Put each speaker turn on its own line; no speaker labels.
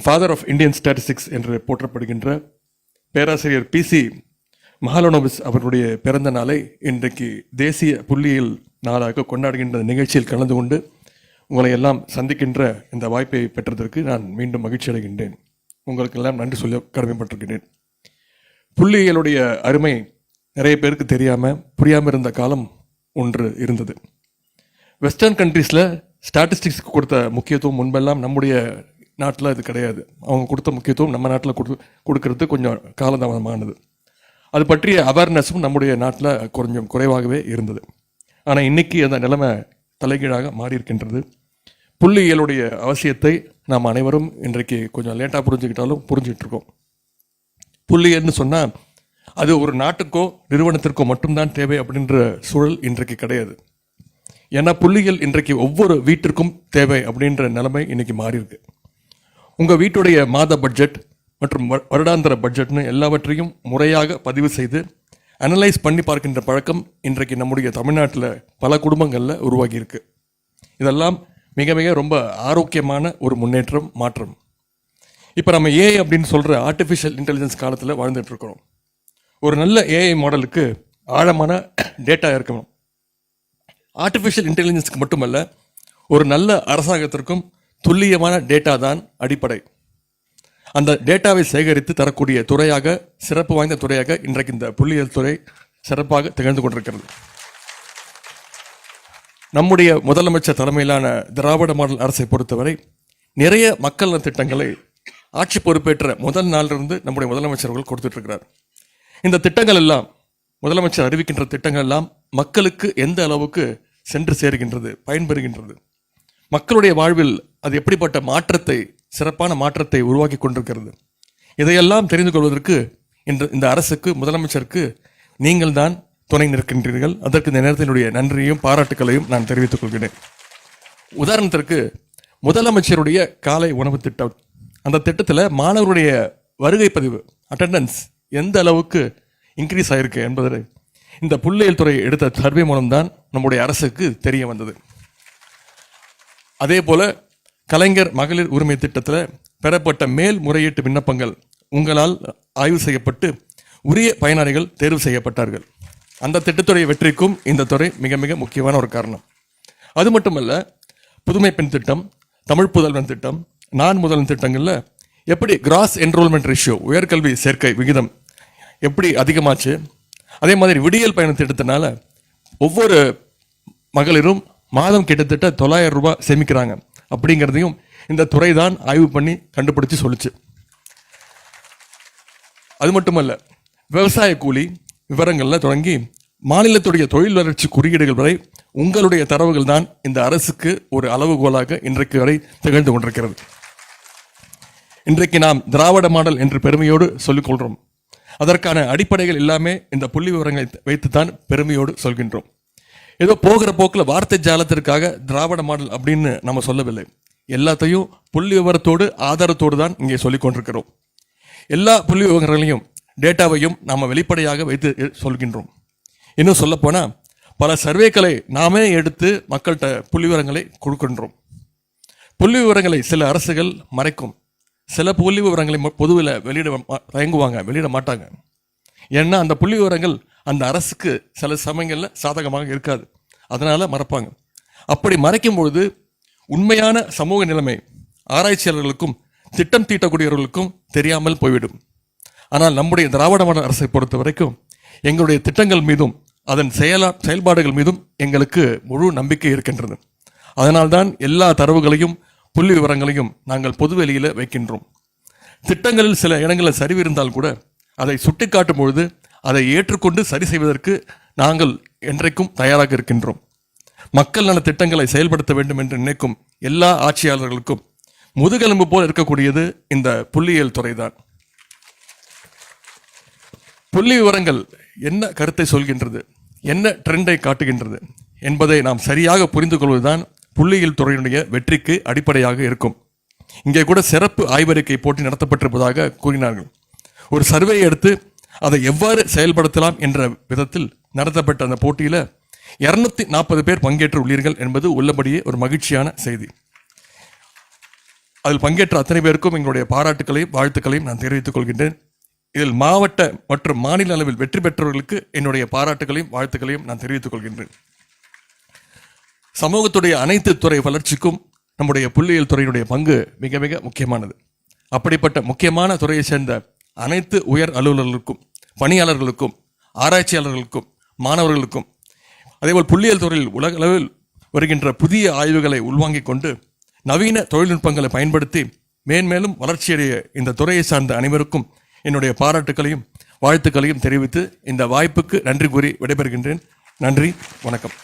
Father of Indian statistics என்று போற்றப்படுகின்ற பேராசிரியர் PC Mahalanobis அவருடைய பிறந்த நாளை இன்றைக்கு தேசிய புள்ளியியல் நாளாக கொண்டாடுகின்ற நிகழ்ச்சியில் கலந்து கொண்டு உங்களை எல்லாம் சந்திக்கின்ற இந்த வாய்ப்பை பெற்றதற்கு நான் மீண்டும் மகிழ்ச்சி அடைகின்றேன். உங்களுக்கெல்லாம் நன்றி சொல்ல கடமைப்பட்டிருக்கிறேன். புள்ளியியலுடைய அருமை நிறைய பேருக்கு தெரியாமல் புரியாமல் இருந்த காலம் ஒன்று இருந்தது. வெஸ்டர்ன் கண்ட்ரீஸில் ஸ்டாட்டிஸ்டிக்ஸ்க்கு கொடுத்த முக்கியத்துவம் முன்பெல்லாம் நம்முடைய நாட்டில் இது கிடையாது. அவங்க கொடுத்த முக்கியத்துவம் நம்ம நாட்டில் கொடுக்கறது கொஞ்சம் காலதாமதமானது. அது பற்றிய அவேர்னஸும் நம்முடைய நாட்டில் கொஞ்சம் குறைவாகவே இருந்தது. ஆனால் இன்றைக்கி அந்த நிலைமை தலைகீழாக மாறியிருக்கின்றது. புள்ளியியலுடைய அவசியத்தை நாம் அனைவரும் இன்றைக்கு கொஞ்சம் லேட்டாக புரிஞ்சுக்கிட்டாலும் புரிஞ்சுக்கிட்டு இருக்கோம். புள்ளியல்னு சொன்னால் அது ஒரு நாட்டுக்கோ நிறுவனத்திற்கோ மட்டும்தான் தேவை அப்படின்ற சூழல் இன்றைக்கு கிடையாது. ஏன்னா புள்ளியியல் இன்றைக்கு ஒவ்வொரு வீட்டிற்கும் தேவை அப்படின்ற நிலைமை இன்றைக்கி மாறியிருக்கு. உங்கள் வீட்டுடைய மாத பட்ஜெட் மற்றும் வருடாந்திர பட்ஜெட்னு எல்லாவற்றையும் முறையாக பதிவு செய்து அனலைஸ் பண்ணி பார்க்கின்ற பழக்கம் இன்றைக்கு நம்முடைய தமிழ்நாட்டில் பல குடும்பங்களில் உருவாகியிருக்கு. இதெல்லாம் மிக மிக ரொம்ப ஆரோக்கியமான ஒரு முன்னேற்றம், மாற்றம். இப்போ நம்ம ஏஐ அப்படின்னு சொல்கிற ஆர்டிஃபிஷியல் இன்டெலிஜென்ஸ் காலத்தில் வாழ்ந்துட்டுருக்கிறோம். ஒரு நல்ல ஏஐ மாடலுக்கு ஆழமான டேட்டா இருக்கணும். ஆர்டிஃபிஷியல் இன்டெலிஜென்ஸுக்கு மட்டுமல்ல, ஒரு நல்ல அரசாங்கத்திற்கும் துல்லியமான டேட்டா தான் அடிப்படை. அந்த டேட்டாவை சேகரித்து தரக்கூடிய துறையாக, சிறப்பு வாய்ந்த துறையாக இன்றைக்கு இந்த புள்ளியியல் துறை சிறப்பாக திகழ்ந்து கொண்டிருக்கிறது. நம்முடைய முதலமைச்சர் தலைமையிலான திராவிட மாடல் அரசை பொறுத்தவரை நிறைய மக்கள் நல திட்டங்களை ஆட்சி பொறுப்பேற்ற முதல் நாளிலிருந்து நம்முடைய முதலமைச்சர்கள் கொடுத்துட்ருக்கிறார். இந்த திட்டங்கள் எல்லாம், முதலமைச்சர் அறிவிக்கின்ற திட்டங்கள் எல்லாம் மக்களுக்கு எந்த அளவுக்கு சென்று சேருகின்றது, பயன்பெறுகின்றது, மக்களுடைய வாழ்வில் அது எப்படிப்பட்ட மாற்றத்தை, சிறப்பான மாற்றத்தை உருவாக்கி கொண்டிருக்கிறது, இதையெல்லாம் தெரிந்து கொள்வதற்கு இந்த அரசுக்கு, முதலமைச்சருக்கு நீங்கள் தான் துணை நிற்கின்றீர்கள். அதற்கு இந்த நேரத்தினுடைய நன்றியையும் பாராட்டுக்களையும் நான் தெரிவித்துக் கொள்கிறேன். உதாரணத்திற்கு முதலமைச்சருடைய காலை உணவு திட்டம், அந்த திட்டத்தில் மாணவருடைய வருகை பதிவு, அட்டெண்டன்ஸ் எந்த அளவுக்கு இன்க்ரீஸ் ஆகிருக்கு என்பதை இந்த புள்ளியியல் துறை எடுத்த சர்வே மூலம்தான் நம்முடைய அரசுக்கு தெரிய வந்தது. அதே போல் கலைஞர் மகளிர் உரிமை திட்டத்தில் பெறப்பட்ட மேல் முறையீட்டு விண்ணப்பங்கள் உங்களால் ஆய்வு செய்யப்பட்டு உரிய பயனாளிகள் தேர்வு செய்யப்பட்டார்கள். அந்த திட்டத்துடைய வெற்றிக்கும் இந்த துறை மிக மிக முக்கியமான ஒரு காரணம். அது மட்டுமல்ல, புதுமை பெண் திட்டம், தமிழ் புதல்வன் திட்டம், நான் முதல்வன் திட்டங்களில் எப்படி கிராஸ் என்ரோல்மெண்ட் ரேஷியோ, உயர்கல்வி சேர்க்கை விகிதம் எப்படி அதிகமாச்சு, அதே மாதிரி விடியல் பயண திட்டத்தினால ஒவ்வொரு மகளிரும் மாதம் கிட்டத்தட்ட 900 ரூபாய் சேமிக்கிறாங்க அப்படிங்கிறதையும் இந்த துறை தான் ஆய்வு பண்ணி கண்டுபிடிச்சு சொல்லிச்சு. அது மட்டுமல்ல, விவசாய கூலி விவரங்களில் தொடங்கி மாநிலத்துடைய தொழில் வளர்ச்சி குறியீடுகள் வரை உங்களுடைய தரவுகள் தான் இந்த அரசுக்கு ஒரு அளவுகோலாக இன்றைக்கு வரை திகழ்ந்து கொண்டிருக்கிறது. இன்றைக்கு நாம் திராவிட மாடல் என்று பெருமையோடு சொல்லிக்கொள்கிறோம். அதற்கான அடிப்படைகள் எல்லாமே இந்த புள்ளி விவரங்களை வைத்துத்தான் பெருமையோடு சொல்கின்றோம். ஏதோ போகிற போக்கில் வார்த்தை ஜாலத்திற்காக திராவிட மாடல் அப்படின்னு நம்ம சொல்லவில்லை. எல்லாத்தையும் புள்ளி விவரத்தோடு, ஆதாரத்தோடு தான் இங்கே சொல்லிக் கொண்டிருக்கிறோம். எல்லா புள்ளி விவரங்களையும், டேட்டாவையும் நாம் வெளிப்படையாக வைத்து சொல்கின்றோம். இன்னும் சொல்லப்போனால் பல சர்வேக்களை நாமே எடுத்து மக்கள்கிட்ட புள்ளி விவரங்களை கொடுக்கின்றோம். புள்ளி விவரங்களை சில அரசுகள் மறைக்கும். சில புள்ளி விவரங்களை பொதுவில் வெளியிட மாட்டாங்க. ஏன்னா அந்த புள்ளி விவரங்கள் அந்த அரசுக்கு சில சமயங்களில் சாதகமாக இருக்காது, அதனால் மறைப்பாங்க. அப்படி மறைக்கும் பொழுது உண்மையான சமூக நிலைமை ஆராய்ச்சியாளர்களுக்கும் திட்டம் தீட்டக்கூடியவர்களுக்கும் தெரியாமல் போய்விடும். ஆனால் நம்முடைய திராவிட மாடல் அரசை பொறுத்த வரைக்கும் எங்களுடைய திட்டங்கள் மீதும் அதன் செயல்பாடுகள் மீதும் எங்களுக்கு முழு நம்பிக்கை இருக்கின்றது. அதனால்தான் எல்லா தரவுகளையும், புள்ளி விவரங்களையும் நாங்கள் பொதுவெளியில் வைக்கின்றோம். திட்டங்களில் சில இடங்களில் சரிவு இருந்தால் கூட அதை சுட்டிக்காட்டும் பொழுது அதை ஏற்றுக்கொண்டு சரி செய்வதற்கு நாங்கள் என்றைக்கும் தயாராக இருக்கின்றோம். மக்கள் நல திட்டங்களை செயல்படுத்த வேண்டும் என்று நினைக்கும் எல்லா ஆட்சியாளர்களுக்கும் முதுகெலும்பு போல் இருக்கக்கூடியது இந்த புள்ளியியல் துறைதான். புள்ளி விவரங்கள் என்ன கருத்தை சொல்கின்றது, என்ன ட்ரெண்டை காட்டுகின்றது என்பதை நாம் சரியாக புரிந்து கொள்வதுதான் புள்ளியியல் துறையினுடைய வெற்றிக்கு அடிப்படையாக இருக்கும். இங்கே கூட சிறப்பு ஆய்வறிக்கை போட்டி நடத்தப்பட்டிருப்பதாக கூறினார்கள். ஒரு சர்வே எடுத்து அதை எவ்வாறு செயல்படுத்தலாம் என்ற விதத்தில் நடத்தப்பட்ட அந்த போட்டியில் 240 பேர் பங்கேற்று உள்ளீர்கள் என்பது உள்ளபடியே ஒரு மகிழ்ச்சியான செய்தி. அதில் பங்கேற்ற அத்தனை பேருக்கும் எங்களுடைய பாராட்டுக்களையும் வாழ்த்துக்களையும் நான் தெரிவித்துக் கொள்கின்றேன். இதில் மாவட்ட மற்றும் மாநில அளவில் வெற்றி பெற்றவர்களுக்கு என்னுடைய பாராட்டுகளையும் வாழ்த்துக்களையும் நான் தெரிவித்துக் கொள்கின்றேன். சமூகத்துடைய அனைத்து துறை வளர்ச்சிக்கும் நம்முடைய புள்ளியியல் துறையினுடைய பங்கு மிக மிக முக்கியமானது. அப்படிப்பட்ட முக்கியமான துறையை சேர்ந்த அனைத்து உயர் அலுவலர்களுக்கும், பணியாளர்களுக்கும், ஆராய்ச்சியாளர்களுக்கும், மாணவர்களுக்கும், அதேபோல் புள்ளியியல் துறையில் உலக அளவில் வருகின்ற புதிய ஆய்வுகளை உள்வாங்கிக் கொண்டு நவீன தொழில்நுட்பங்களை பயன்படுத்தி மேன்மேலும் வளர்ச்சியடைய இந்த துறையை சார்ந்த அனைவருக்கும் என்னுடைய பாராட்டுக்களையும் வாழ்த்துக்களையும் தெரிவித்து இந்த வாய்ப்புக்கு நன்றி கூறி விடைபெறுகின்றேன். நன்றி, வணக்கம்.